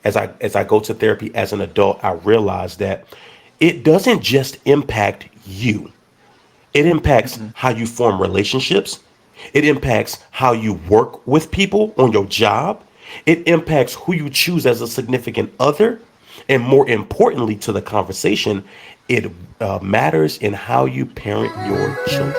as I go to therapy as an adult, I realize that it doesn't just impact you. It impacts Mm-hmm. how you form relationships. It impacts how you work with people on your job. It impacts who you choose as a significant other. And more importantly to the conversation, it matters in how you parent your children.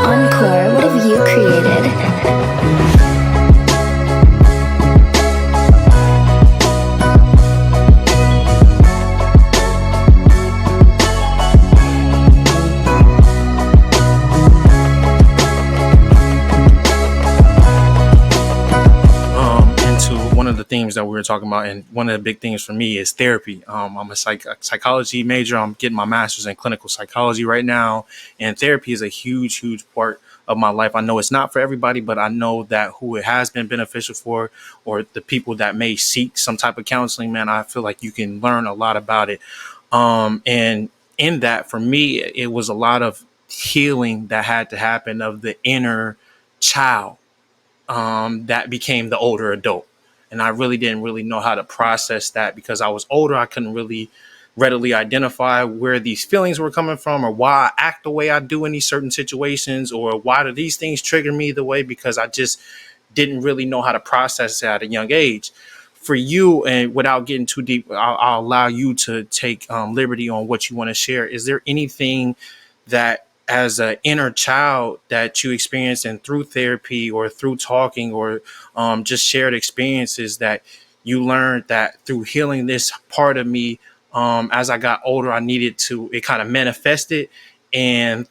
Encore, what have you created? Into one of the themes that we were talking about, and one of the big things for me is therapy. I'm a psychology major. I'm getting my master's in clinical psychology right now, and therapy is a huge part of my life. I know it's not for everybody, but I know that who it has been beneficial for, or the people that may seek some type of counseling, man, I feel like you can learn a lot about it. And in that, for me, it was a lot of healing that had to happen of the inner child that became the older adult. And I really didn't really know how to process that because I was older. I couldn't really readily identify where these feelings were coming from or why I act the way I do in these certain situations or why do these things trigger me the way because I just didn't really know how to process it at a young age. For you, and without getting too deep, I'll allow you to take liberty on what you want to share. Is there anything that as an inner child that you experienced and through therapy or through talking or just shared experiences that you learned that through healing this part of me as I got older I needed to it kind of manifested and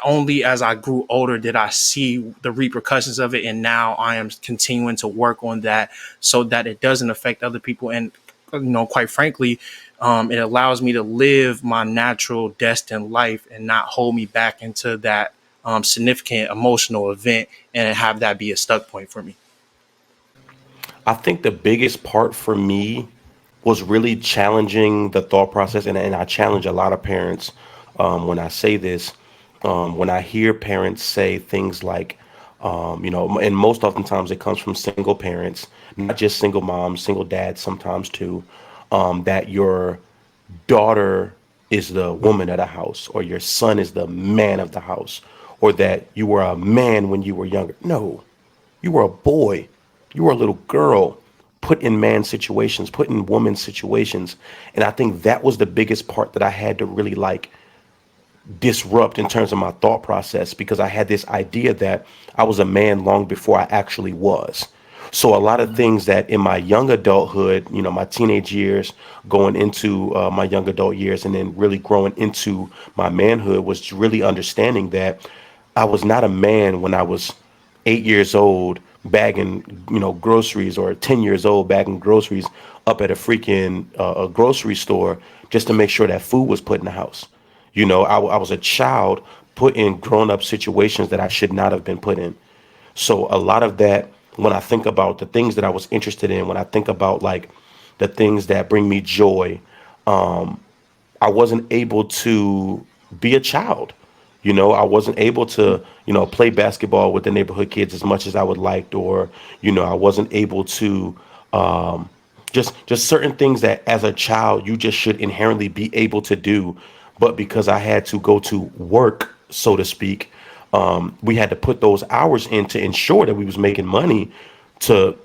only as I grew older did I see the repercussions of it and now I am continuing to work on that so that it doesn't affect other people and quite frankly it allows me to live my natural destined life and not hold me back into that significant emotional event and have that be a stuck point for me. I think the biggest part for me was really challenging the thought process, and I challenge a lot of parents when I say this. When I hear parents say things like, and most oftentimes it comes from single parents, not just single moms, single dads, sometimes too, that your daughter is the woman of the house, or your son is the man of the house, or that you were a man when you were younger. No, you were a boy. You were a little girl put in man situations, put in woman situations. And I think that was the biggest part that I had to really like disrupt in terms of my thought process because I had this idea that I was a man long before I actually was. So a lot of things that in my young adulthood, my teenage years, going into my young adult years, and then really growing into my manhood was really understanding that I was not a man when I was 8 years old bagging, groceries, or 10 years old bagging groceries up at a freaking a grocery store just to make sure that food was put in the house. I was a child put in grown up situations that I should not have been put in. So a lot of that, when I think about the things that I was interested in, when I think about like the things that bring me joy, I wasn't able to be a child. I wasn't able to, play basketball with the neighborhood kids as much as I would liked, or, I wasn't able to just certain things that as a child you just should inherently be able to do. But because I had to go to work, so to speak, we had to put those hours in to ensure that we was making money to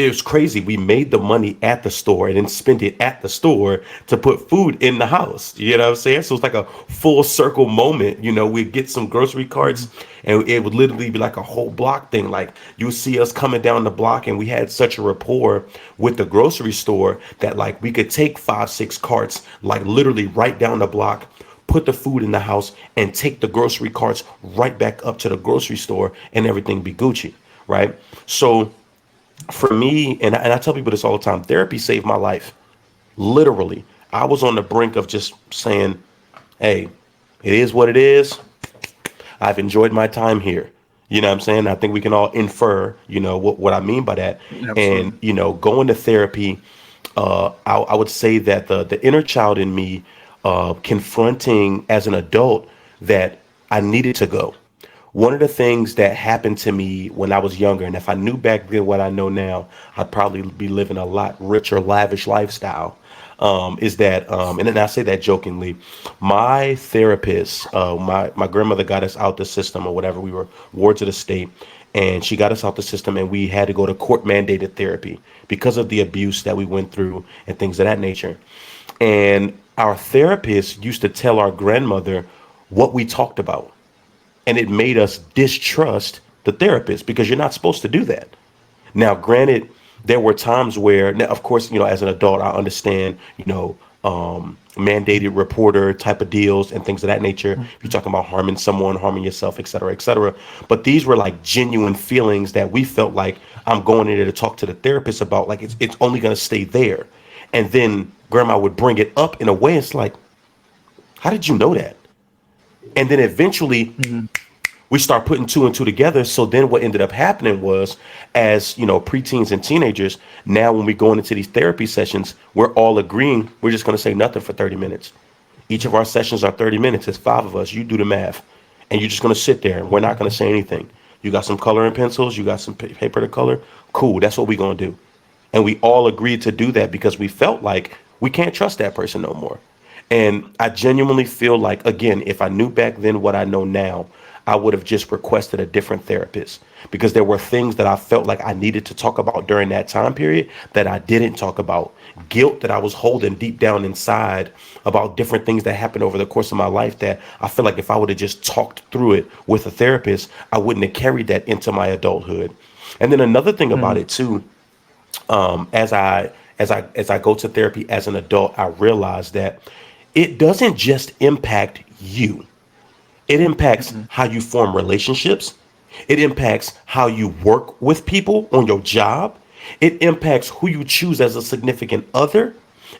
it was crazy. We made the money at the store and then spent it at the store to put food in the house. You know what I'm saying? So it's like a full circle moment. We'd get some grocery carts and it would literally be like a whole block thing. Like you would see us coming down the block and we had such a rapport with the grocery store that like we could take 5, 6 carts, like literally right down the block, put the food in the house and take the grocery carts right back up to the grocery store and everything be Gucci. Right. So for me, and I tell people this all the time, therapy saved my life. Literally. I was on the brink of just saying, hey, it is what it is. I've enjoyed my time here. You know what I'm saying? I think we can all infer, what I mean by that. And, Absolutely. going to therapy, I would say that the inner child in me, confronting as an adult that I needed to go. One of the things that happened to me when I was younger, and if I knew back then what I know now, I'd probably be living a lot richer, lavish lifestyle. Is that, and then I say that jokingly, my therapist, my grandmother got us out the system or whatever. We were wards of the state, and she got us out the system, and we had to go to court mandated therapy because of the abuse that we went through and things of that nature. And our therapist used to tell our grandmother what we talked about, and it made us distrust the therapist because you're not supposed to do that. Now, granted, there were times where, now, of course, as an adult, I understand, mandated reporter type of deals and things of that nature. If you're talking about harming someone, harming yourself, et cetera, et cetera. But these were like genuine feelings that we felt like I'm going in there to talk to the therapist about, like it's only going to stay there. And then grandma would bring it up in a way, it's like, how did you know that? And then eventually we start putting two and two together. So then what ended up happening was, as preteens and teenagers, now when we go into these therapy sessions, we're all agreeing we're just going to say nothing for 30 minutes. Each of our sessions are 30 minutes. It's five of us. You do the math. And you're just going to sit there and we're not going to say anything. You got some coloring pencils, you got some paper to color. Cool. That's what we're going to do. And we all agreed to do that because we felt like we can't trust that person no more. And I genuinely feel like, again, if I knew back then what I know now, I would have just requested a different therapist because there were things that I felt like I needed to talk about during that time period that I didn't talk about. Guilt that I was holding deep down inside about different things that happened over the course of my life that I feel like if I would have just talked through it with a therapist, I wouldn't have carried that into my adulthood. And then another thing about Mm. it too, as I go to therapy as an adult, I realize that it doesn't just impact you. It impacts Mm. how you form relationships. It impacts how you work with people on your job. It impacts who you choose as a significant other.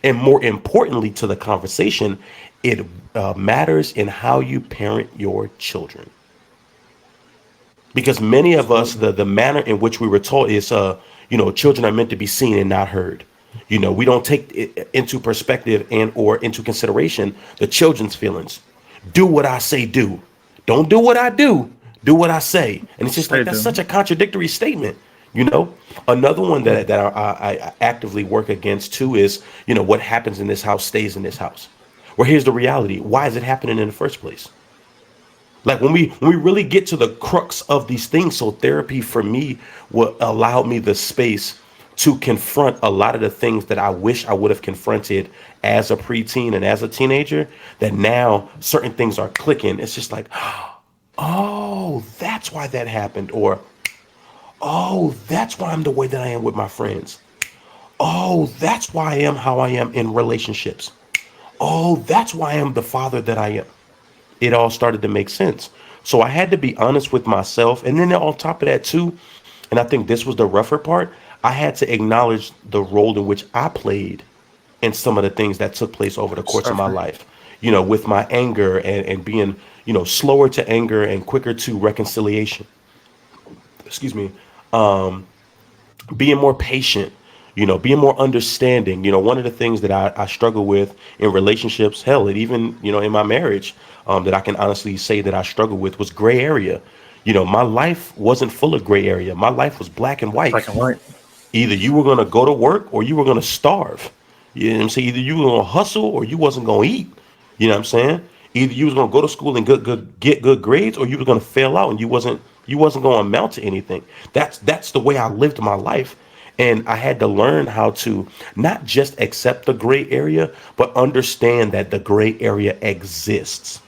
And more importantly to the conversation, it matters in how you parent your children. Because many of us, Absolutely. the manner in which we were taught is, children are meant to be seen and not heard. We don't take it into perspective and or into consideration the children's feelings. Do what I say do. Don't do what I do. Do what I say. And it's just like Say that's them. such a contradictory statement. Another one that I actively work against too is, what happens in this house stays in this house. Well, here's the reality. Why is it happening in the first place? Like when we really get to the crux of these things. So therapy for me will allow me the space to confront a lot of the things that I wish I would have confronted as a preteen and as a teenager, that now certain things are clicking. It's just like, oh, that's why that happened. Or, oh, that's why I'm the way that I am with my friends. Oh, that's why I am how I am in relationships. Oh, that's why I am the father that I am. It all started to make sense. So I had to be honest with myself. And then on top of that, too, and I think this was the rougher part, I had to acknowledge the role in which I played in some of the things that took place over the course of my Suffer. life, with my anger and being, slower to anger and quicker to reconciliation. Excuse me. Being more patient, being more understanding. One of the things that I struggle with in relationships, hell, and even, in my marriage, that I can honestly say that I struggle with was gray area. My life wasn't full of gray area. My life was black and white. Black and white. Either you were going to go to work or you were going to starve. You know what I'm saying? Either you were going to hustle or you wasn't going to eat. You know what I'm saying? Either you was going to go to school and get good grades, or you were going to fail out and you wasn't going to amount to anything. That's the way I lived my life. And I had to learn how to not just accept the gray area, but understand that the gray area exists.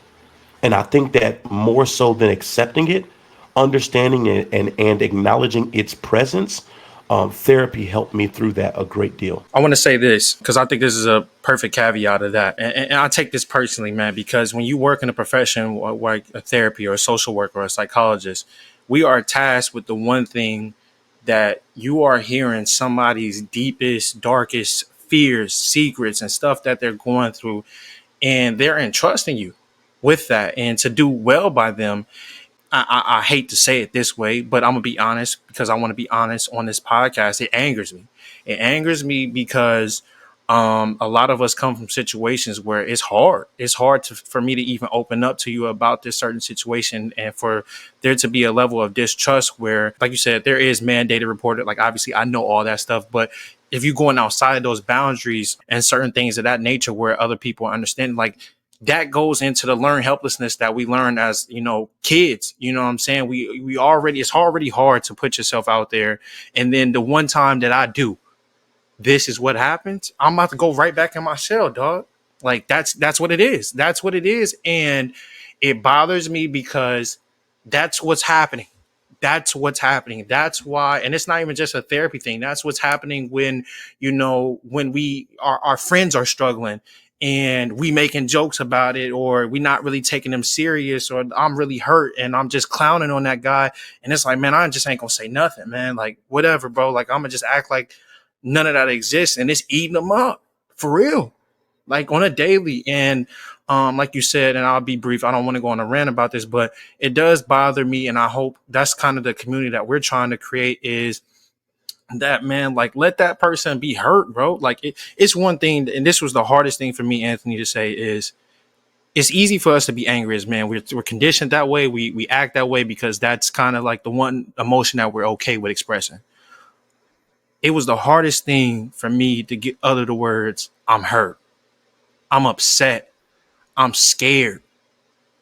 And I think that more so than accepting it, understanding it and acknowledging its presence, therapy helped me through that a great deal. I want to say this because I think this is a perfect caveat of that. And I take this personally, man, because when you work in a profession like a therapy or a social worker or a psychologist, we are tasked with the one thing that you are hearing somebody's deepest, darkest fears, secrets, and stuff that they're going through. And they're entrusting you with that. And to do well by them, I hate to say it this way, but I'm gonna be honest because I want to be honest on this podcast. It angers me. It angers me because a lot of us come from situations where it's hard. It's hard for me to even open up to you about this certain situation, and for there to be a level of distrust where, like you said, there is mandated reported. Like obviously, I know all that stuff, but if you're going outside those boundaries and certain things of that nature, where other people understand, like that goes into the learned helplessness that we learn as kids. You know what I'm saying? We already, it's already hard to put yourself out there, and then the one time that I do, this is what happens. I'm about to go right back in my shell, dog. Like that's what it is. That's what it is, and it bothers me because that's what's happening. That's what's happening. That's why, and it's not even just a therapy thing. That's what's happening when when we our friends are struggling and we making jokes about it, or we not really taking them serious, or I'm really hurt and I'm just clowning on that guy, and it's like, man, I just ain't gonna say nothing, man. Like whatever, bro. Like I'm gonna just act like none of that exists, and it's eating them up for real, like on a daily. And like you said, and I'll be brief, I don't want to go on a rant about this, but it does bother me, and I hope that's kind of the community that we're trying to create, is that, man, like let that person be hurt, bro. Like it's one thing, and this was the hardest thing for me, Anthony, to say, is it's easy for us to be angry as men. We're conditioned that way. We act that way because that's kind of like the one emotion that we're okay with expressing. It was the hardest thing for me to get other the words, I'm hurt, I'm upset, I'm scared.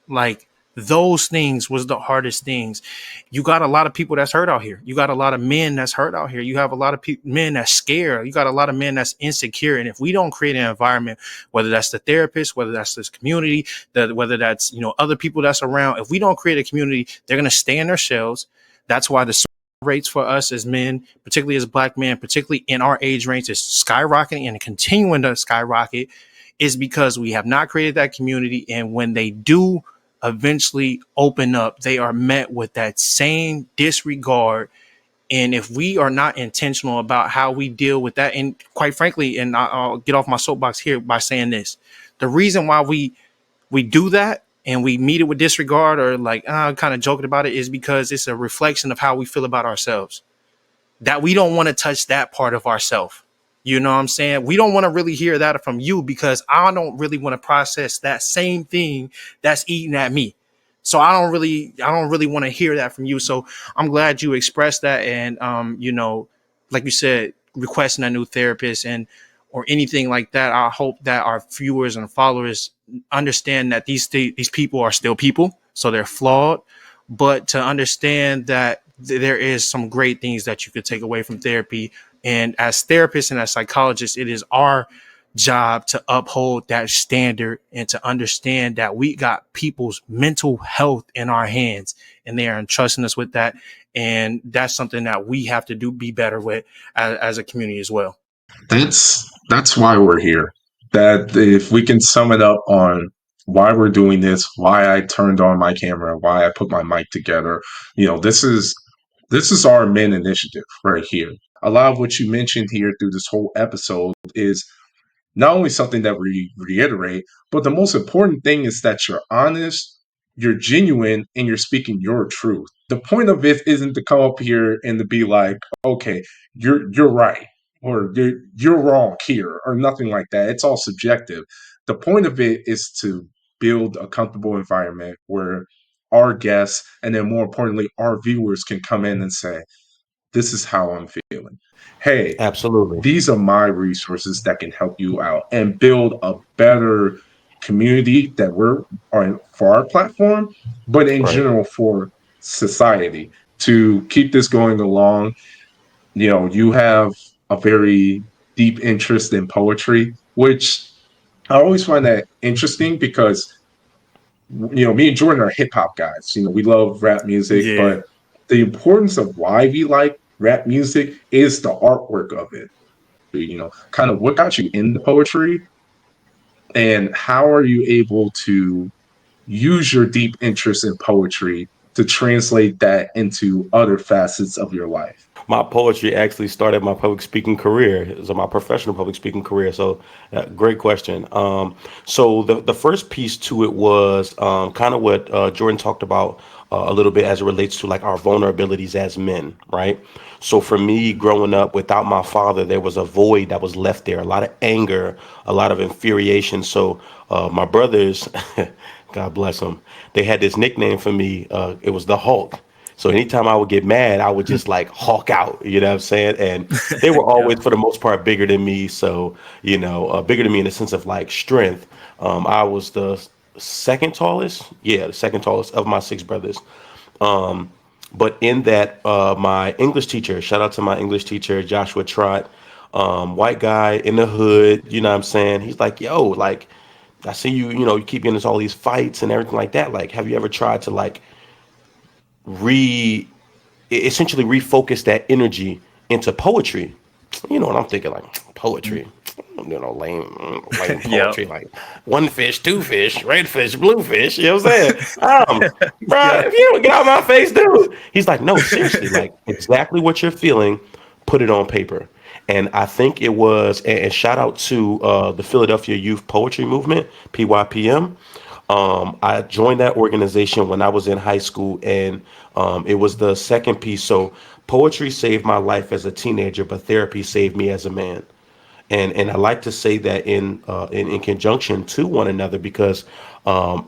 Like those things was the hardest things. You got a lot of people that's hurt out here. You got a lot of men that's hurt out here. You have a lot of men that's scared. You got a lot of men that's insecure. And if we don't create an environment, whether that's the therapist, whether that's this community, whether that's other people that's around, if we don't create a community, they're gonna stay in their shells. That's why the rates for us as men, particularly as black men, particularly in our age range, is skyrocketing and continuing to skyrocket, is because we have not created that community. And when they do eventually open up, they are met with that same disregard. And if we are not intentional about how we deal with that, and quite frankly, and I'll get off my soapbox here by saying this, the reason why we do that and we meet it with disregard, or like kind of joking about it, is because it's a reflection of how we feel about ourselves, that we don't want to touch that part of ourselves. You know what I'm saying? We don't want to really hear that from you, because I don't really want to process that same thing that's eating at me. So I don't really want to hear that from you. So I'm glad you expressed that. And like you said, requesting a new therapist and or anything like that. I hope that our viewers and followers understand that these people are still people, so they're flawed, but to understand that there is some great things that you could take away from therapy. And as therapists and as psychologists, it is our job to uphold that standard and to understand that we got people's mental health in our hands, and they are entrusting us with that. And that's something that we have to be better with as a community as well. That's why we're here. That if we can sum it up on why we're doing this, why I turned on my camera, why I put my mic together, this is our main initiative right here. A lot of what you mentioned here through this whole episode is not only something that we reiterate, but the most important thing is that you're honest, you're genuine, and you're speaking your truth. The point of it isn't to come up here and to be like, okay, you're right, or you're wrong here, or nothing like that. It's all subjective. The point of it is to build a comfortable environment where our guests, and then more importantly, our viewers, can come in and say, this is how I'm feeling. Hey, Absolutely. these are my resources that can help you out and build a better community that we're on for our platform, but in Right. general for society to keep this going along. You have a very deep interest in poetry, which I always find that interesting because me and Jordan are hip hop guys. We love rap music, Yeah. but the importance of why we like rap music is the artwork of it. Kind of what got you into poetry, and how are you able to use your deep interest in poetry to translate that into other facets of your life? My poetry actually started my public speaking career. So my professional public speaking career. So, great question. So the first piece to it was kind of what Jordan talked about a little bit as it relates to like our vulnerabilities as men, right? So for me, growing up without my father, there was a void that was left there, a lot of anger, a lot of infuriation. So my brothers, God bless them, they had this nickname for me. It was the Hulk. So anytime I would get mad, I would just like Hulk out, you know what I'm saying? And they were Yeah. always, for the most part, bigger than me. So, bigger than me in the sense of like strength. I was the second tallest. Yeah, the second tallest of my six brothers. But in that, my English teacher, shout out to my English teacher, Joshua Trott, white guy in the hood, you know what I'm saying? He's like, yo, like, I see you, you keep getting into all these fights and everything like that. Like, have you ever tried to like re essentially refocus that energy into poetry? You know what I'm thinking? Like poetry, lame Yep. poetry. Like one fish, two fish, red fish, blue fish. You know what I'm saying? Bro, Yep. if you don't get out of my face, dude. He's like, no, seriously, like exactly what you're feeling, put it on paper. And I think it was, and shout out to the Philadelphia Youth Poetry Movement, PYPM. I joined that organization when I was in high school, and it was the second piece. So poetry saved my life as a teenager, but therapy saved me as a man. And I like to say that in conjunction to one another, because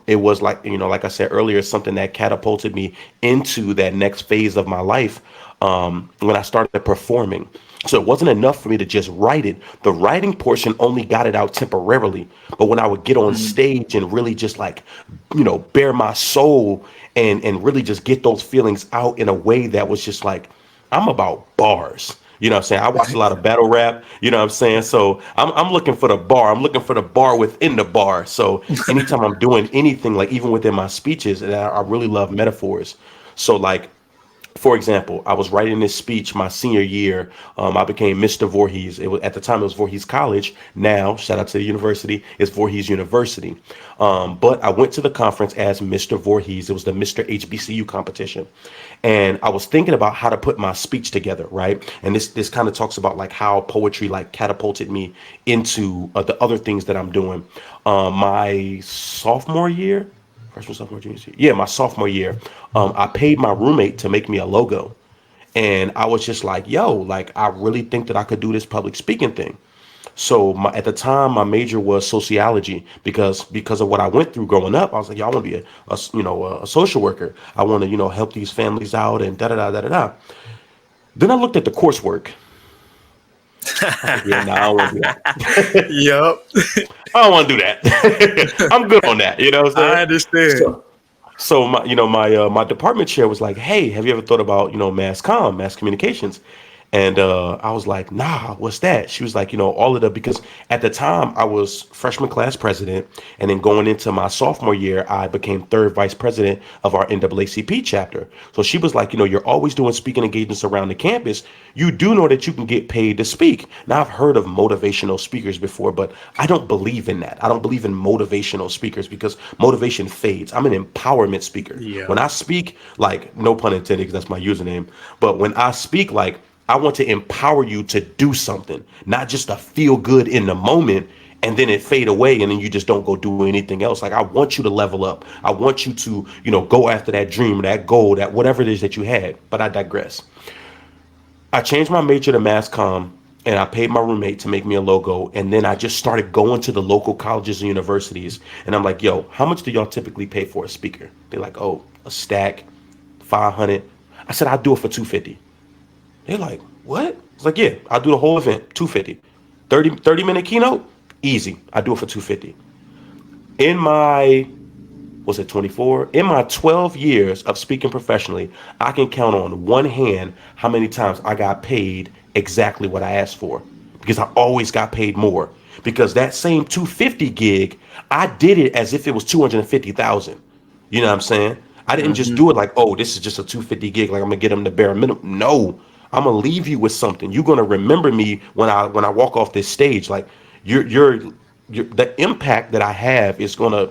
it was like, like I said earlier, something that catapulted me into that next phase of my life, when I started performing. So it wasn't enough for me to just write it. The writing portion only got it out temporarily. But when I would get on Mhm. stage and really just like, bare my soul and really just get those feelings out in a way that was just like, I'm about bars. You know what I'm saying? I watch a lot of battle rap, you know what I'm saying? So I'm looking for the bar. I'm looking for the bar within the bar. So anytime I'm doing anything, like even within my speeches, and I really love metaphors. So like, for example, I was writing this speech my senior year. I became Mr. Voorhees. It was, at the time it was Voorhees College. Now, shout out to the university, it's Voorhees University. But I went to the conference as Mr. Voorhees. It was the Mr. HBCU competition, and I was thinking about how to put my speech together, right? And this kind of talks about like how poetry like catapulted me into the other things that I'm doing. My sophomore year, freshman, sophomore, junior year. Yeah, my sophomore year. I paid my roommate to make me a logo. And I was just like, yo, like, I really think that I could do this public speaking thing. So at the time, my major was sociology, because of what I went through growing up. I was like, yo, I want to be a social worker. I want to, help these families out and da da da da da da. Then I looked at the coursework. I was like, yeah, no, I don't want to do that. Yep. I don't want to do that. I'm good on that. You know what I'm I saying? understand. So my department chair was like, "Hey, have you ever thought about mass communications?" And I was like, "Nah, what's that?" She was like, all of the, because at the time I was freshman class president, and then going into my sophomore year, I became third vice president of our NAACP chapter. So she was like, you're always doing speaking engagements around the campus. You do know that you can get paid to speak. Now I've heard of motivational speakers before, but I don't believe in that. I don't believe in motivational speakers because motivation fades. I'm an empowerment speaker. Yeah. When I speak, like, no pun intended, because that's my username, but when I speak, like, I want to empower you to do something, not just to feel good in the moment and then it fade away and then you just don't go do anything else. Like, I want you to level up. I want you to, go after that dream, that goal, that whatever it is that you had. But I digress. I changed my major to mass comm, and I paid my roommate to make me a logo. And then I just started going to the local colleges and universities. And I'm like, yo, how much do y'all typically pay for a speaker? They're like, oh, a stack, 500. I said, I'll do it for 250. They're like, what? It's like, yeah, I'll do the whole event, 250. 30-minute keynote, easy. I do it for 250. In my, was it 24? In my 12 years of speaking professionally, I can count on one hand how many times I got paid exactly what I asked for, because I always got paid more. Because that same 250 gig, I did it as if it was 250,000. You know what I'm saying? I didn't just Hmm. do it like, oh, this is just a 250 gig, like I'm gonna get them the bare minimum. No, I'm gonna leave you with something. You're gonna remember me when I walk off this stage. Like, you're the impact that I have is gonna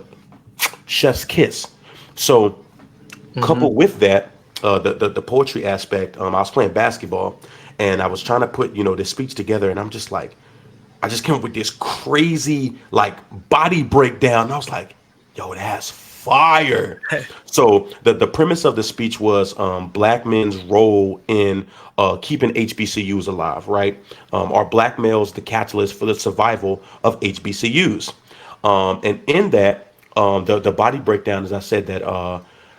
chef's kiss. So Hmm. coupled with that, the poetry aspect, I was playing basketball and I was trying to put this speech together, and I'm just like, I just came up with this crazy like body breakdown. And I was like, yo, that's fire. So the premise of the speech was black men's role in keeping HBCUs alive, right? Are black males the catalyst for the survival of HBCUs? And in that, the body breakdown, as I said, that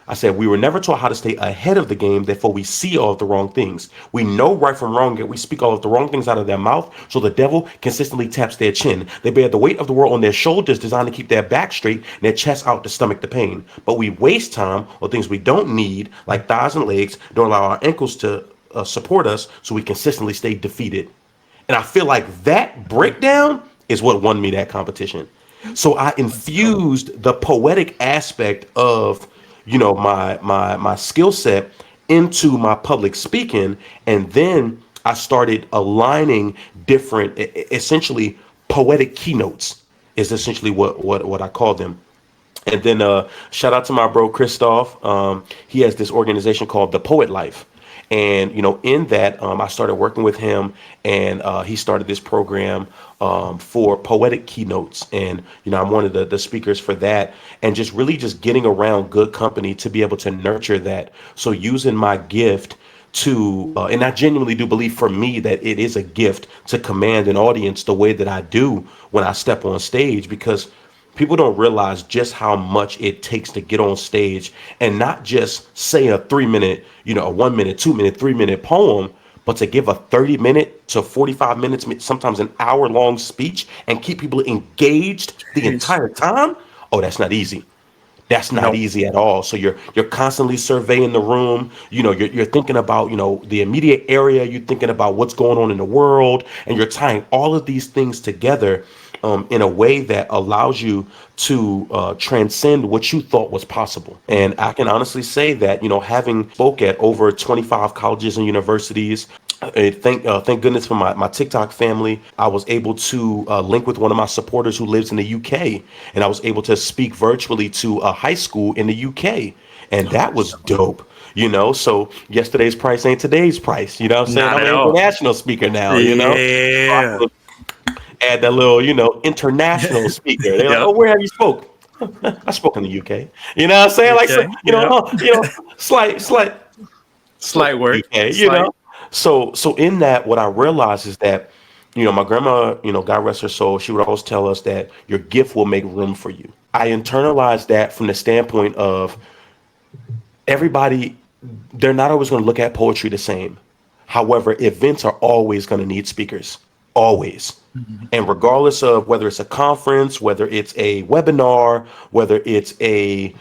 I said we were never taught how to stay ahead of the game, therefore we see all of the wrong things. We know right from wrong, yet we speak all of the wrong things out of their mouth, so the devil consistently taps their chin. They bear the weight of the world on their shoulders, designed to keep their back straight and their chest out to stomach the pain. But we waste time on things we don't need, like thighs and legs, don't allow our ankles to support us, so we consistently stay defeated. And I feel like that breakdown is what won me that competition. So I infused the poetic aspect of, my skill set into my public speaking, and then I started aligning different, essentially poetic keynotes is essentially what I call them. And then shout out to my bro Christoph. He has this organization called The Poet Life. And, in that, I started working with him, and he started this program for poetic keynotes. And, I'm one of the speakers for that, and just really just getting around good company to be able to nurture that. So using my gift to, and I genuinely do believe for me that it is a gift to command an audience the way that I do when I step on stage, because people don't realize just how much it takes to get on stage and not just say a 3 minute, a 1 minute, 2 minute, 3 minute poem, but to give a 30 minute to 45 minutes, sometimes an hour long speech and keep people engaged the entire time. Oh, that's not easy. That's not Nope. easy at all. So you're constantly surveying the room. You're thinking about, the immediate area. You're thinking about what's going on in the world, and you're tying all of these things together in a way that allows you to transcend what you thought was possible. And I can honestly say that, having spoke at over 25 colleges and universities, thank goodness for my TikTok family. I was able to link with one of my supporters who lives in the UK, and I was able to speak virtually to a high school in the UK, and that was dope. So yesterday's price ain't today's price. You know what I'm saying? Not I'm at an all. international speaker now. So I Yeah. could add that little, international speaker. They're like, oh, Yep. where have you spoke? I spoke in the UK. You know what I'm saying? Like, so, Okay. Yep. slight Slight work. UK, Slight. So in that, what I realized is that, my grandma, God rest her soul, she would always tell us that your gift will make room for you. I internalized that from the standpoint of everybody, they're not always going to look at poetry the same. However, events are always going to need speakers, always. And regardless of whether it's a conference, whether it's a webinar, whether it's a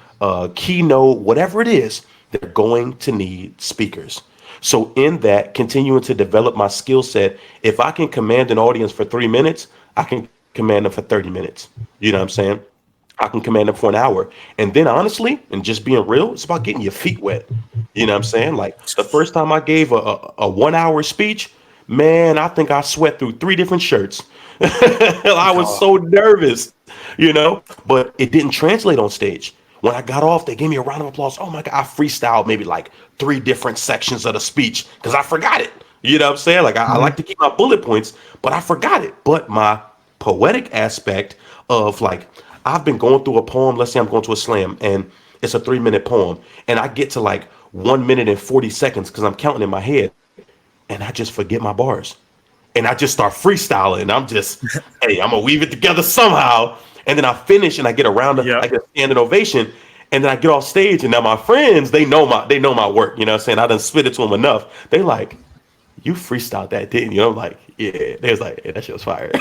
keynote, whatever it is, they're going to need speakers. So in that, continuing to develop my skill set, if I can command an audience for 3 minutes, I can command them for 30 minutes. You know what I'm saying? I can command them for an hour. And then honestly, and just being real, it's about getting your feet wet. You know what I'm saying? Like the first time I gave a 1 hour speech, man, I think I sweat through three different shirts. I was Oh, so nervous, but it didn't translate on stage. When I got off, they gave me a round of applause. Oh my God, I freestyled maybe like three different sections of the speech because I forgot it. You know what I'm saying? Like I like to keep my bullet points, but I forgot it. But my poetic aspect of like, I've been going through a poem. Let's say I'm going to a slam and it's a 3 minute poem, and I get to like 1 minute and 40 seconds because I'm counting in my head, and I just forget my bars, and I just start freestyling. I'm just, hey, I'm gonna weave it together somehow, and then I finish and I get a I yep. get a standing ovation, and then I get off stage, and now my friends they know my work. You know what I'm saying? I done spit it to them enough. They like, you freestyled that, didn't you? I'm like, yeah. They was like, yeah, that shit was fire.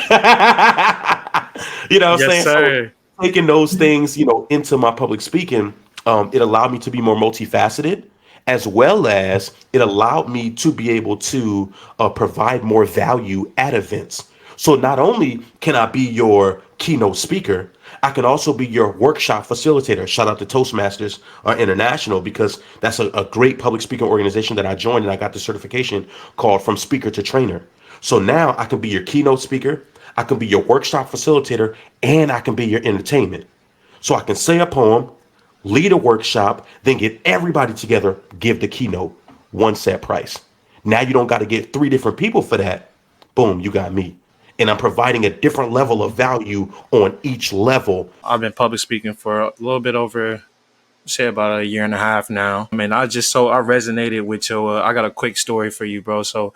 You know what I'm Yes, saying? So sir. taking those things, into my public speaking, it allowed me to be more multifaceted, as well as it allowed me to be able to provide more value at events. So not only can I be your keynote speaker, I can also be your workshop facilitator. Shout out to Toastmasters International, because that's a great public speaking organization that I joined, and I got the certification called From Speaker to Trainer. So now I can be your keynote speaker, I can be your workshop facilitator, and I can be your entertainment. So I can say a poem, lead a workshop, then get everybody together, give the keynote, one set price. Now you don't got to get three different people for that. Boom, you got me. And I'm providing a different level of value on each level. I've been public speaking for a little bit over Say about a year and a half now. I mean, I resonated with your. I got a quick story for you, bro. So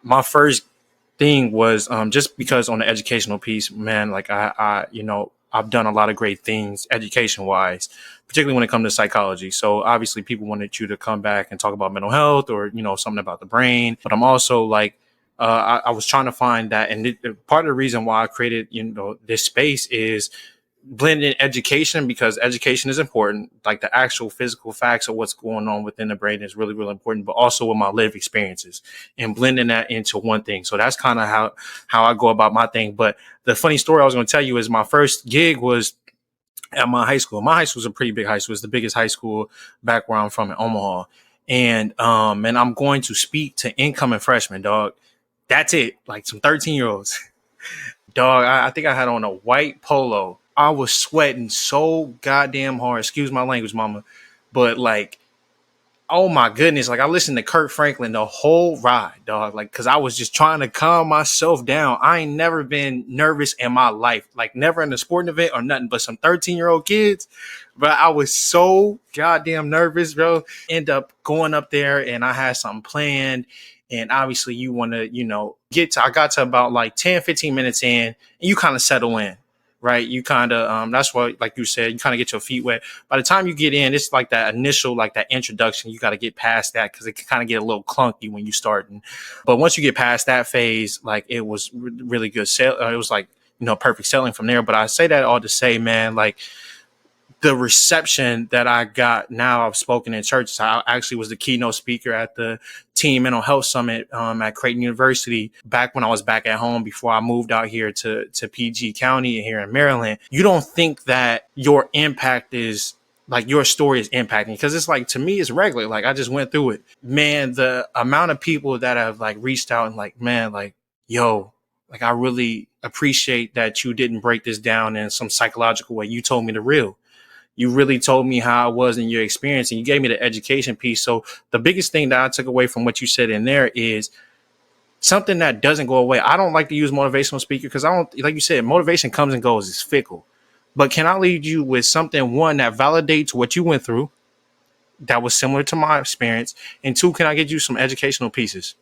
my first thing was just because on the educational piece, man, like I've done a lot of great things education wise, particularly when it comes to psychology. So obviously people wanted you to come back and talk about mental health or, something about the brain. But I'm also like, I was trying to find that. And part of the reason why I created, this space is blending education, because education is important. Like the actual physical facts of what's going on within the brain is really, really important, but also with my lived experiences and blending that into one thing. So that's kind of how I go about my thing. But the funny story I was going to tell you is my first gig was at my high school. My high school is a pretty big high school. It's the biggest high school back where I'm from in Omaha. And I'm going to speak to incoming freshmen, dog. That's it. Like some 13-year-olds. Dog, I think I had on a white polo. I was sweating so goddamn hard. Excuse my language, mama. But like, oh my goodness. Like I listened to Kirk Franklin the whole ride, dog. Like, cause I was just trying to calm myself down. I ain't never been nervous in my life. Like never in a sporting event or nothing, but some 13-year-old kids. But I was so goddamn nervous, bro. End up going up there and I had something planned. And obviously you want to, I got to about like 10, 15 minutes in and you kind of settle in, right? You kind of, that's what, like you said, you kind of get your feet wet. By the time you get in, it's like that initial, like that introduction. You got to get past that because it can kind of get a little clunky when you start. But once you get past that phase, like it was really good. It was like, perfect selling from there. But I say that all to say, man, like, the reception that I got now, I've spoken in churches. I actually was the keynote speaker at the Teen Mental Health Summit at Creighton University back when I was back at home before I moved out here to PG County here in Maryland. You don't think that your impact is like your story is impacting, because it's like, to me, it's regular. Like I just went through it, man. The amount of people that have like reached out and like, man, like, yo, like I really appreciate that you didn't break this down in some psychological way. You told me the real. You really told me how it was in your experience and you gave me the education piece. So the biggest thing that I took away from what you said in there is something that doesn't go away. I don't like to use motivational speaker because I don't, like you said, motivation comes and goes. It's fickle. But can I lead you with something, one, that validates what you went through that was similar to my experience? And two, can I get you some educational pieces?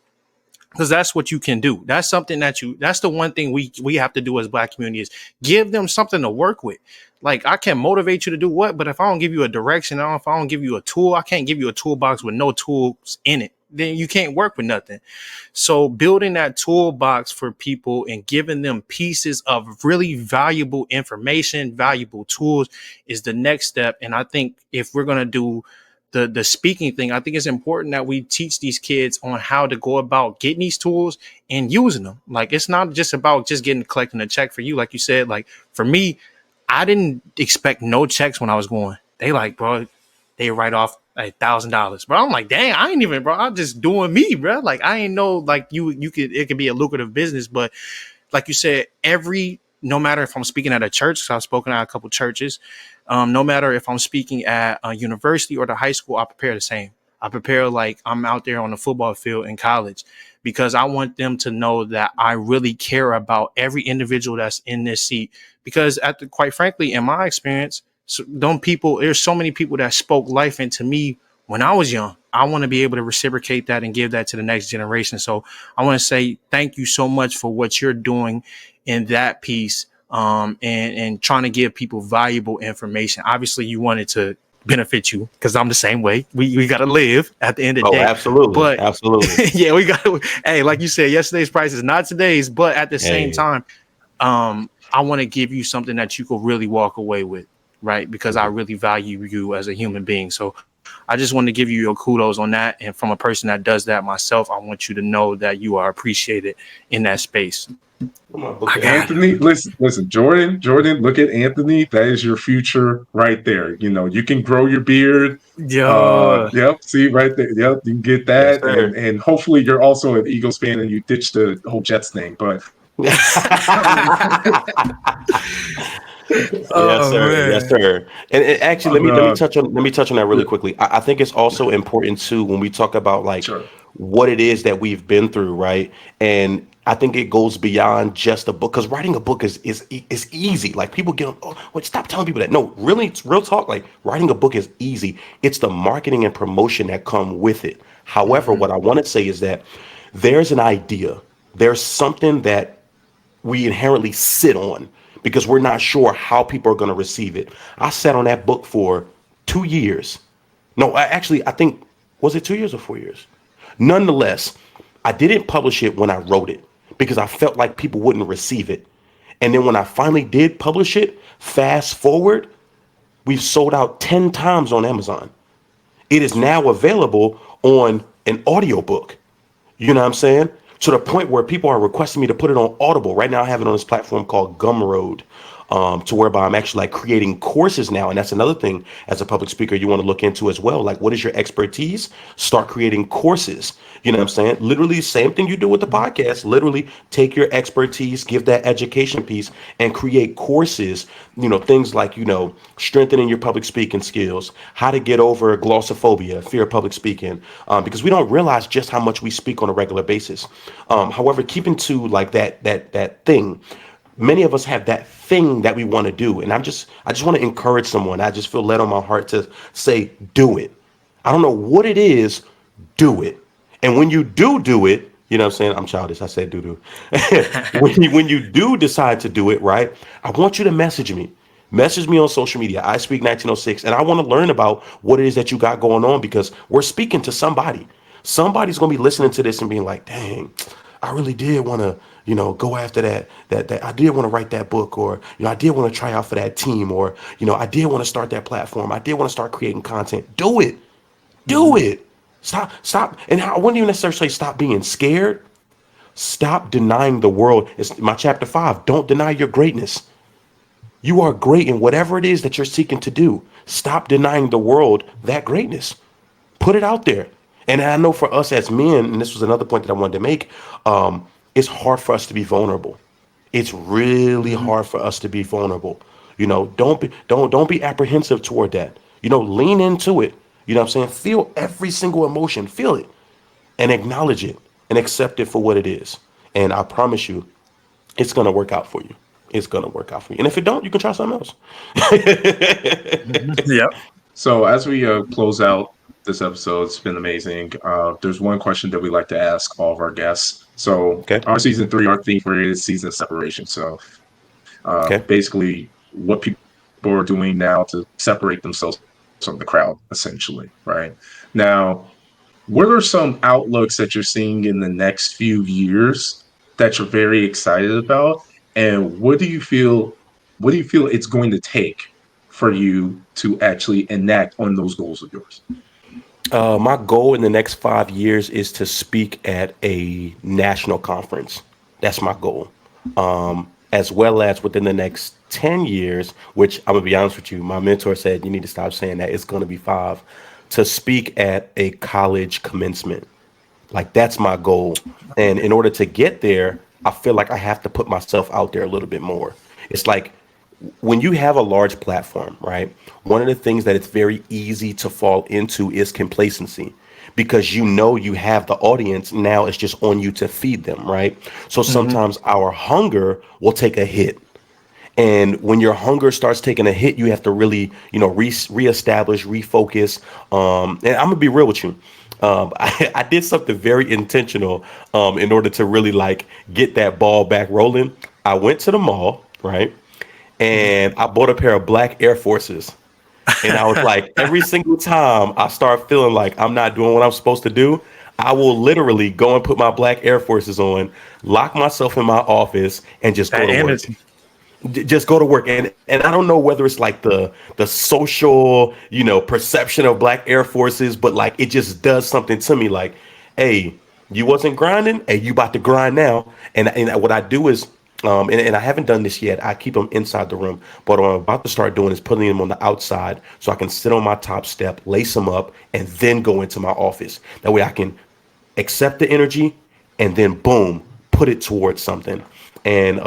Because that's what you can do. That's something that's the one thing we have to do as Black community is give them something to work with. Like I can motivate you to do what, but if I don't give you a direction, if I don't give you a tool, I can't give you a toolbox with no tools in it. Then you can't work with nothing. So building that toolbox for people and giving them pieces of really valuable information, valuable tools is the next step. And I think if we're going to do the speaking thing, I think it's important that we teach these kids on how to go about getting these tools and using them. Like it's not just about just collecting a check for you. Like you said, like for me, I didn't expect no checks when I was going. They like, bro, they write off $1,000, bro. I'm like, dang, I ain't even, bro. I'm just doing me, bro. Like I ain't know, like it could be a lucrative business, but like you said, no matter if I'm speaking at a church, so I've spoken at a couple churches, no matter if I'm speaking at a university or the high school, I prepare the same. I prepare like I'm out there on the football field in college because I want them to know that I really care about every individual that's in this seat. Because quite frankly, in my experience, there's so many people that spoke life into me when I was young. I want to be able to reciprocate that and give that to the next generation. So I want to say thank you so much for what you're doing in that piece, and trying to give people valuable information. Obviously, you want it to benefit you because I'm the same way. We got to live at the end of the Oh, day. absolutely. But Absolutely. yeah, we got to, hey, like you said, yesterday's price is not today's, but at the same Hey. time, I want to give you something that you could really walk away with, right? Because I really value you as a human being. So I just want to give you your kudos on that. And from a person that does that myself, I want you to know that you are appreciated in that space. I got it. Anthony, listen, Jordan, look at Anthony. That is your future right there. You can grow your beard. Yo, Yep, see right there. Yep, you can get Yes, that, sir. and hopefully you're also an Eagles fan and you ditch the whole Jets thing. But Yes, oh sir. Yes, man, sir. And actually, let me uh, touch on that really yeah, quickly. I think it's also important too when we talk about like sure. what it is that we've been through, right? And I think it goes beyond just a book, because writing a book is easy. Like people get, oh, wait, stop telling people that. No, really, it's real talk. Like writing a book is easy. It's the marketing and promotion that come with it. However, what I want to say is that there's an idea, there's something that we inherently sit on because we're not sure how people are going to receive it. I sat on that book for 2 years. No, I think, was it 2 years or 4 years? Nonetheless, I didn't publish it when I wrote it because I felt like people wouldn't receive it. And then when I finally did publish it, fast forward, we've sold out 10 times on Amazon. It is now available on an audiobook. You know what I'm saying? To the point where people are requesting me to put it on Audible. Right now, I have it on this platform called Gumroad, to whereby I'm actually like creating courses now. And that's another thing as a public speaker you want to look into as well. Like, what is your expertise? Start creating courses. You know what I'm saying? Literally, same thing you do with the podcast. Literally, take your expertise, give that education piece, and create courses. You know, things like, strengthening your public speaking skills, how to get over glossophobia, fear of public speaking, because we don't realize just how much we speak on a regular basis. However, keeping to like that thing, many of us have that thing that we want to do, and I just want to encourage someone. I just feel led on my heart to say, do it. I don't know what it is, do it. And when you do it, you know what I'm saying? I'm childish. I said do. When you do decide to do it, right? I want you to message me. Message me on social media. I speak 1906, and I want to learn about what it is that you got going on, because we're speaking to somebody. Somebody's gonna be listening to this and being like, dang, I really did want to, go after that I did want to write that book, or, I did want to try out for that team, or, I did want to start that platform. I did want to start creating content. Do it. Do it. Stop. And I wouldn't even necessarily say stop being scared. Stop denying the world. It's my chapter 5. Don't deny your greatness. You are great in whatever it is that you're seeking to do. Stop denying the world that greatness. Put it out there. And I know for us as men, and this was another point that I wanted to make, it's hard for us to be vulnerable. It's really hard for us to be vulnerable. Don't be apprehensive toward that. Lean into it. You know what I'm saying? Feel every single emotion. Feel it and acknowledge it and accept it for what it is. And I promise you, it's gonna work out for you. It's gonna work out for you. And if it don't, you can try something else. Yep. So as we close out this episode, it's been amazing. There's one question that we like to ask all of our guests. So Okay. our season 3, our theme for it is season separation. So Okay. basically what people are doing now to separate themselves from the crowd, essentially, right? Now, what are some outlooks that you're seeing in the next few years that you're very excited about? And what do you feel it's going to take for you to actually enact on those goals of yours? My goal in the next 5 years is to speak at a national conference. That's my goal. As well as within the next 10 years, which I'm gonna be honest with you, my mentor said you need to stop saying that. It's gonna be 5, to speak at a college commencement. Like that's my goal. And in order to get there, I feel like I have to put myself out there a little bit more. It's like when you have a large platform, right? One of the things that it's very easy to fall into is complacency, because you have the audience. Now it's just on you to feed them, right? So sometimes our hunger will take a hit. And when your hunger starts taking a hit, you have to really, reestablish, refocus. And I'm gonna be real with you. I did something very intentional in order to really like get that ball back rolling. I went to the mall, right? And I bought a pair of black Air Forces. And I was like, every single time I start feeling like I'm not doing what I'm supposed to do, I will literally go and put my black Air Forces on, lock myself in my office, and just go That to work. energy. Just go to work. And I don't know whether it's like the social, perception of black Air Forces, but like it just does something to me. Like, hey, you wasn't grinding, hey, you about to grind now. And what I do is, and I haven't done this yet. I keep them inside the room, but what I'm about to start doing is putting them on the outside so I can sit on my top step, lace them up, and then go into my office. That way I can accept the energy and then boom, put it towards something. And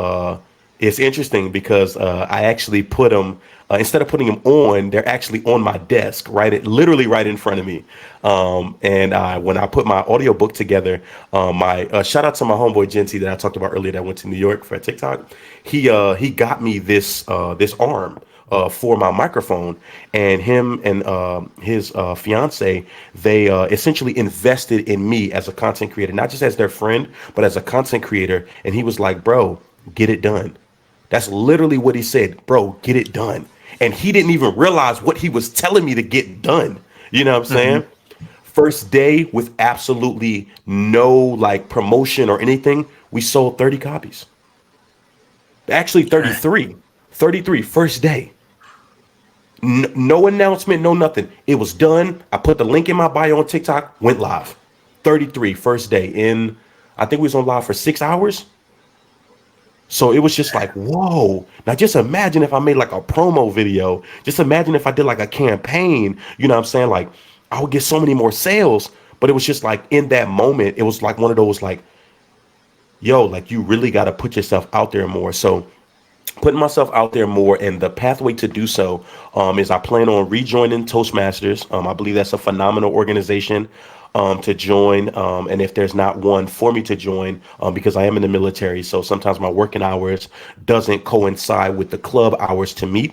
It's interesting because I actually put them instead of putting them on, they're actually on my desk, literally right in front of me. And when I put my audiobook together, my shout out to my homeboy Genty that I talked about earlier that went to New York for TikTok. He got me this arm for my microphone, and him and his fiance, they essentially invested in me as a content creator, not just as their friend, but as a content creator. And he was like, "Bro, get it done." That's literally what he said, "Bro, get it done." And he didn't even realize what he was telling me to get done. You know what I'm saying? First day with absolutely no like promotion or anything, we sold 30 copies. Actually, 33. 33 first day. No announcement, no nothing. It was done. I put the link in my bio on TikTok, went live. 33 first day in, I think we was on live for 6 hours. So it was just like, whoa. Now just imagine if I made like a promo video. Just imagine if I did like a campaign. You know what I'm saying? Like I would get so many more sales. But it was just like in that moment, it was like one of those like, yo, like you really got to put yourself out there more. So putting myself out there more, and the pathway to do so is I plan on rejoining Toastmasters. I believe that's a phenomenal organization to join, and if there's not one for me to join, because I am in the military, so sometimes my working hours doesn't coincide with the club hours to meet.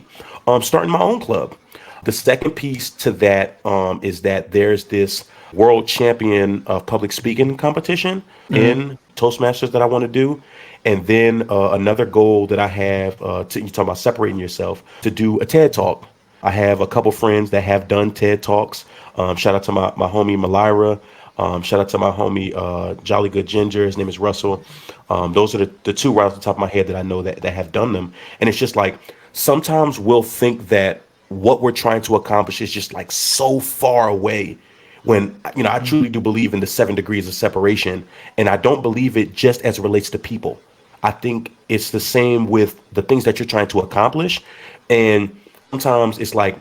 Starting my own club. The second piece to that is that there's this world champion of public speaking competition in Toastmasters that I want to do. And then another goal that I have, you talk about separating yourself, to do a TED Talk. I have a couple friends that have done TED Talks. Shout out to my homie Malira. Shout out to my homie Jolly Good Ginger. His name is Russell. Those are the two right off the top of my head that I know that have done them. And it's just like sometimes we'll think that what we're trying to accomplish is just like so far away when I truly do believe in the 7 degrees of separation, and I don't believe it just as it relates to people. I think it's the same with the things that you're trying to accomplish, and sometimes it's like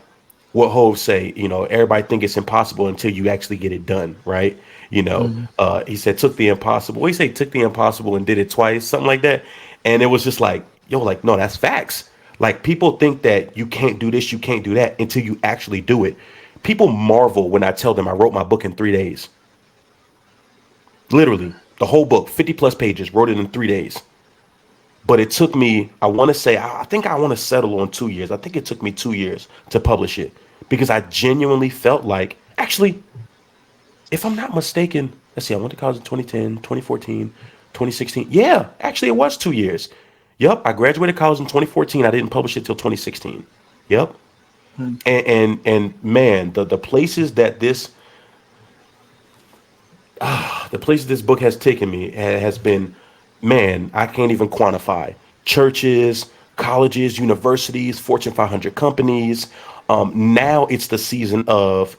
what Hove say, everybody think it's impossible until you actually get it done, right? He said took the impossible. What he say took the impossible and did it twice, something like that, and it was just like, yo, like no, that's facts. Like people think that you can't do this, you can't do that until you actually do it. People marvel when I tell them I wrote my book in 3 days. Literally, the whole book, 50 plus pages, wrote it in 3 days. But it took me, I want to say, I think I want to settle on 2 years. I think it took me 2 years to publish it because I genuinely felt like, actually, if I'm not mistaken, let's see, I went to college in 2010, 2014, 2016. Yeah, actually, it was 2 years. Yep, I graduated college in 2014. I didn't publish it till 2016. Yep. And man, the places that this book has taken me has been, man, I can't even quantify. Churches, colleges, universities, Fortune 500 companies. Now it's the season of,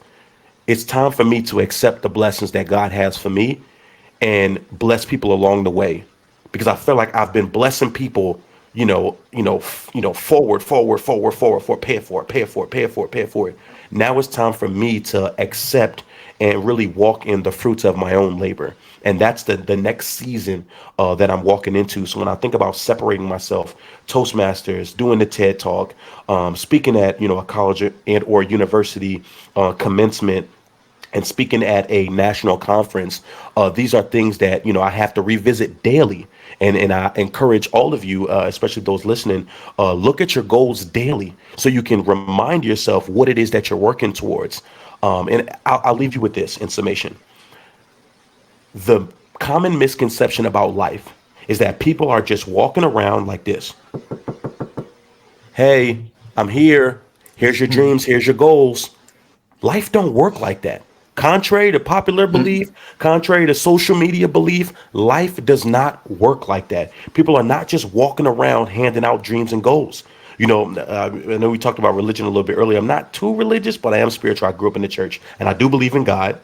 it's time for me to accept the blessings that God has for me and bless people along the way, because I feel like I've been blessing people, forward, pay it forward, pay it forward, pay it forward, pay it forward. Now it's time for me to accept and really walk in the fruits of my own labor. And that's the next season that I'm walking into. So when I think about separating myself, Toastmasters, doing the TED Talk, speaking at, a college and or university commencement, and speaking at a national conference, these are things that, I have to revisit daily. And I encourage all of you, especially those listening, look at your goals daily so you can remind yourself what it is that you're working towards. And I'll leave you with this in summation. The common misconception about life is that people are just walking around like this. Hey, I'm here. Here's your dreams. Here's your goals. Life don't work like that. Contrary to popular belief, contrary to social media belief, life does not work like that. People are not just walking around handing out dreams and goals. I know we talked about religion a little bit earlier. I'm not too religious, but I am spiritual. I grew up in the church, and I do believe in God.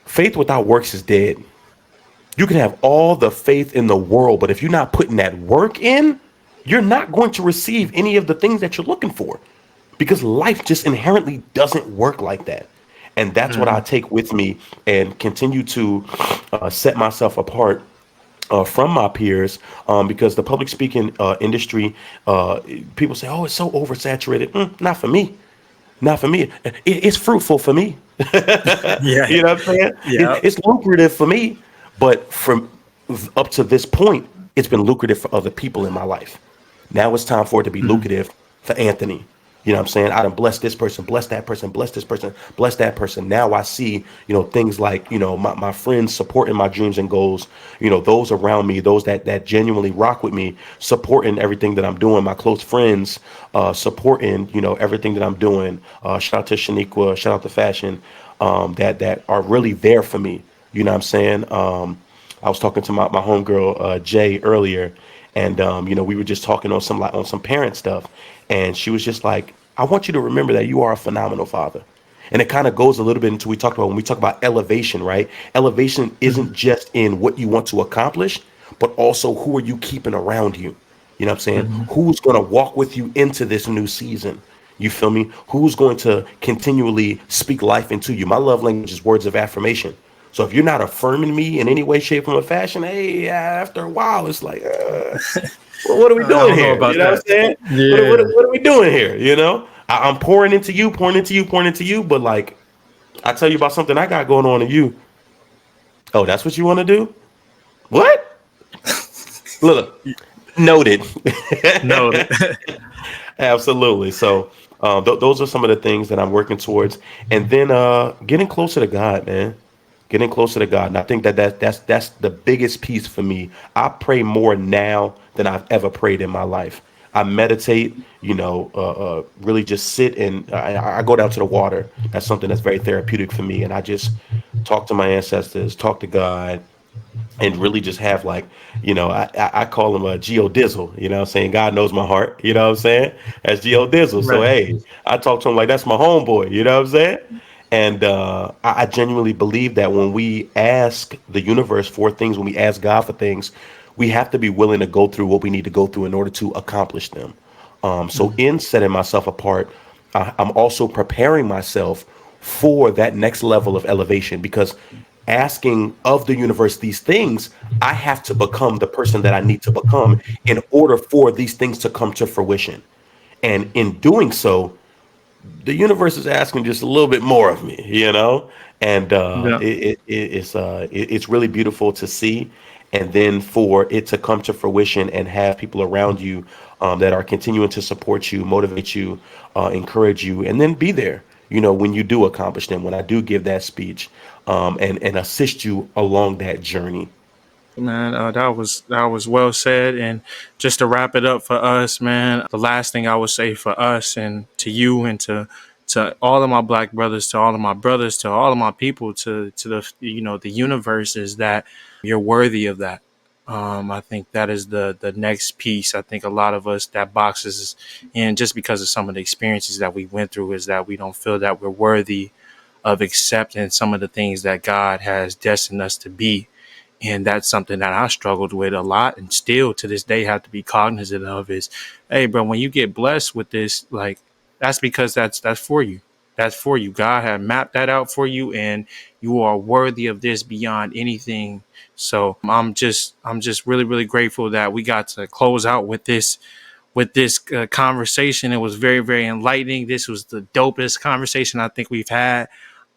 Faith without works is dead. You can have all the faith in the world, but if you're not putting that work in, you're not going to receive any of the things that you're looking for, because life just inherently doesn't work like that. And that's what I take with me and continue to set myself apart from my peers, because the public speaking industry, people say, "Oh, it's so oversaturated." Not for me. Not for me. It's fruitful for me. Yeah. You know what I'm saying? Yeah. It's lucrative for me, but from up to this point, it's been lucrative for other people in my life. Now it's time for it to be Mhm. lucrative for Anthony. You know what I'm saying? I done bless this person, bless that person, bless this person, bless that person. Now I see, things like, my friends supporting my dreams and goals, those around me, those that genuinely rock with me, supporting everything that I'm doing, my close friends, supporting, everything that I'm doing. Shout out to Shaniqua, shout out to Fashion, that are really there for me. You know what I'm saying? I was talking to my homegirl Jay earlier, and we were just talking on some parent stuff, and she was just like, "I want you to remember that you are a phenomenal father." And it kind of goes a little bit into we talked about when we talk about elevation, right? Elevation isn't Mhm. just in what you want to accomplish, but also who are you keeping around you. You know what I'm saying? Mhm. Who's going to walk with you into this new season? You feel me? Who's going to continually speak life into you? My love language is words of affirmation. So if you're not affirming me in any way, shape, or fashion, hey, after a while, it's like, well, what are we I doing don't know here? You about know what I'm that. saying? Yeah. What are we doing here? I'm pouring into you, pouring into you, pouring into you, but like, I tell you about something I got going on in you. Oh, that's what you want to do? What? Look, noted. Noted. Absolutely. So those are some of the things that I'm working towards, and then getting closer to God, man. Getting closer to God, and I think that's the biggest piece for me. I pray more now than I've ever prayed in my life. I meditate, really just sit and I go down to the water. That's something that's very therapeutic for me, and I just talk to my ancestors, talk to God, and really just have like, I call him a geodizzle, what I'm saying? God knows my heart, you know what I'm saying? That's geodizzle. So Right. hey, I talk to him like that's my homeboy, you know what I'm saying? And I genuinely believe that when we ask the universe for things, when we ask God for things, we have to be willing to go through what we need to go through in order to accomplish them. So Mhm. in setting myself apart, I'm also preparing myself for that next level of elevation, because asking of the universe these things, I have to become the person that I need to become in order for these things to come to fruition. And in doing so, the universe is asking just a little bit more of me, and Yeah. it's really beautiful to see, and then for it to come to fruition and have people around you that are continuing to support you, motivate you, encourage you, and then be there. When you do accomplish them, when I do give that speech, and assist you along that journey. Man, that was well said. And just to wrap it up for us, man, the last thing I would say for us and to you and to all of my black brothers, to all of my brothers, to all of my people, to the universe is that you're worthy of that. I think that is the next piece. I think a lot of us that boxes in just because of some of the experiences that we went through is that we don't feel that we're worthy of accepting some of the things that God has destined us to be. And that's something that I struggled with a lot and still to this day have to be cognizant of is, hey, bro, when you get blessed with this, like that's because that's for you. That's for you. God had mapped that out for you and you are worthy of this beyond anything. So I'm just really, really grateful that we got to close out with this conversation. It was very, very enlightening. This was the dopest conversation I think we've had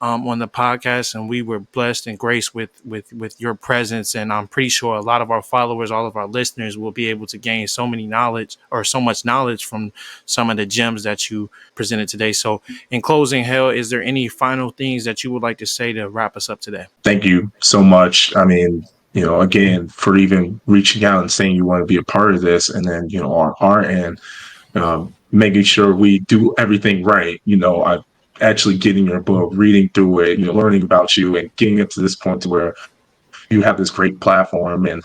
on the podcast, and we were blessed and graced with your presence. And I'm pretty sure a lot of our followers, all of our listeners, will be able to gain so much knowledge from some of the gems that you presented today. So, in closing, Hell, is there any final things that you would like to say to wrap us up today? Thank you so much. I mean, again, for even reaching out and saying you want to be a part of this, and then, on our end, making sure we do everything right. I actually getting your book, reading through it, learning about you, and getting it to this point to where you have this great platform and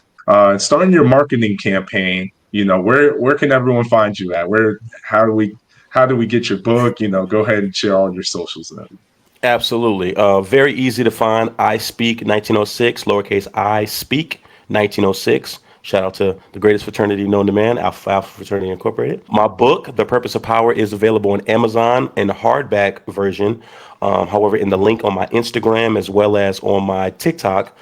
starting your marketing campaign. Where can everyone find you at? Where how do we get your book? Go ahead and share all your socials and everything. Absolutely. Very easy to find. I speak 1906, lowercase I speak 1906. Shout out to the greatest fraternity known to man, Alpha Fraternity Incorporated. My book, The Purpose of Power, is available on Amazon in the hardback version. However, in the link on my Instagram as well as on my TikTok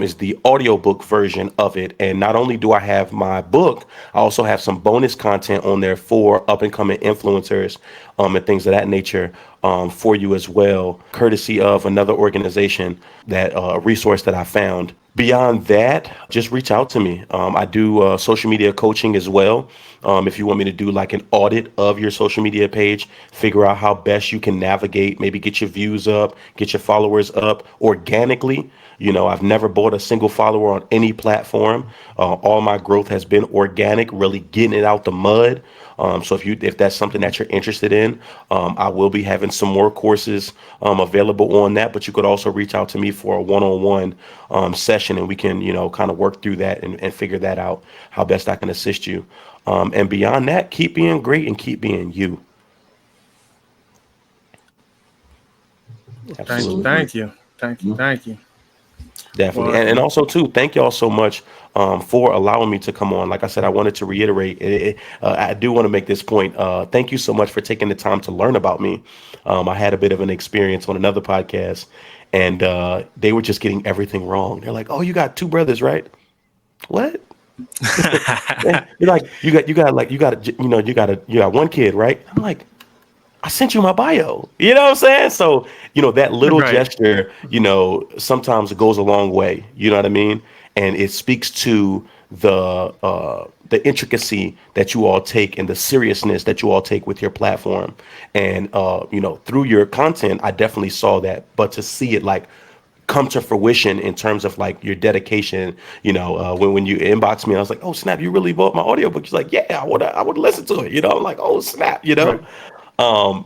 is the audiobook version of it. And not only do I have my book, I also have some bonus content on there for up and coming influencers and things of that nature for you as well, courtesy of another organization, that a resource that I found. Beyond that, just reach out to me. I do social media coaching as well. If you want me to do like an audit of your social media page, figure out how best you can navigate, maybe get your views up, get your followers up organically. You know, I've never bought a single follower on any platform. All my growth has been organic, really getting it out the mud. So if that's something that you're interested in, I will be having some more courses available on that. But you could also reach out to me for a one-on-one session, and we can, you know, kind of work through that and figure that out, how best I can assist you. And beyond that, keep being great and keep being you. Absolutely. Thank you. Thank you. Thank you. Definitely. Well, And also, too, thank y'all so much for allowing me to come on. Like I said, I wanted to reiterate, I do want to make this point. Thank you so much for taking the time to learn about me. I had a bit of an experience on another podcast, and they were just getting everything wrong. They're like, "Oh, you got two brothers, right? What?" Yeah. You're like, you got one kid, right? I'm like, I sent you my bio. You know what I'm saying? So, you know, that little right. gesture, you know, sometimes it goes a long way. You know what I mean? And it speaks to the intricacy that you all take and the seriousness that you all take with your platform. And you know, through your content, I definitely saw that. But to see it like come to fruition in terms of like your dedication, you know, when you inbox me, I was like, oh snap, you really bought my audiobook? She's like, yeah, I would listen to it. You know, I'm like, oh snap, you know. Right.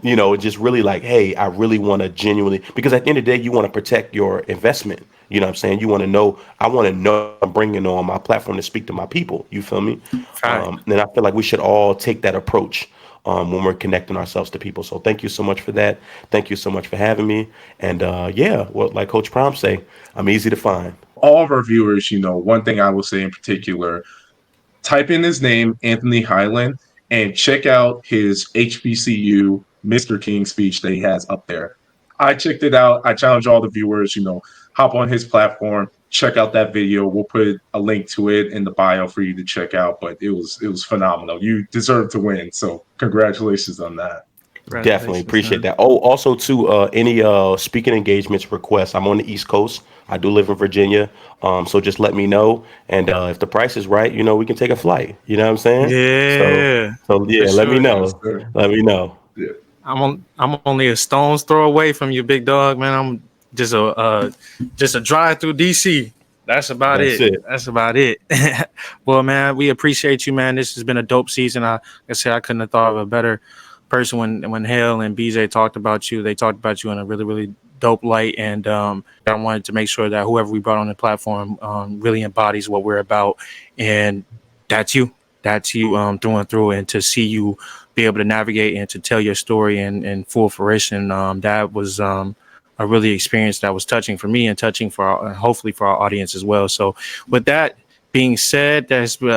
You know, just really like, hey, I really want to genuinely, because at the end of the day, you want to protect your investment. You know what I'm saying? You want to know, I want to know I'm bringing on my platform to speak to my people. You feel me? Fact. And I feel like we should all take that approach when we're connecting ourselves to people. So thank you so much for that. Thank you so much for having me. And yeah, well, like Coach Prom say, I'm easy to find. All of our viewers, you know, one thing I will say in particular, type in his name, Anthony Hyland, and check out his HBCU Mr. King speech that he has up there. I checked it out. I challenge all the viewers, you know, hop on his platform, check out that video. We'll put a link to it in the bio for you to check out. But it was phenomenal. You deserve to win. So congratulations on that. Definitely Congratulations, appreciate man. that. Oh, also too, any speaking engagements requests. I'm on the East Coast. I do live in Virginia. So just let me know. And if the price is right, you know, we can take a flight. You know what I'm saying? So Yeah, so for yeah, let me sure. Yes, know. sir. Let me know. Yeah. I'm only a stone's throw away from you, big dog, man. I'm just a drive through DC. That's about That's it. it. That's about it. Well, man, we appreciate you, man. This has been a dope season. Like I said, I couldn't have thought of a better person when Hale and BJ talked about you. They talked about you in a really, really dope light, and I wanted to make sure that whoever we brought on the platform really embodies what we're about, and that's you. That's you through and through, and to see you be able to navigate and to tell your story in full fruition, that was a really experience that was touching for me and touching for hopefully for our audience as well. So with that being said, that's been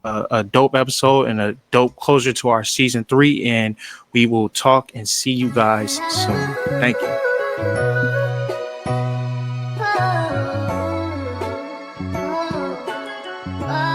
a dope episode and a dope closure to our season 3, and we will talk and see you guys soon. Thank you. Oh, oh, oh.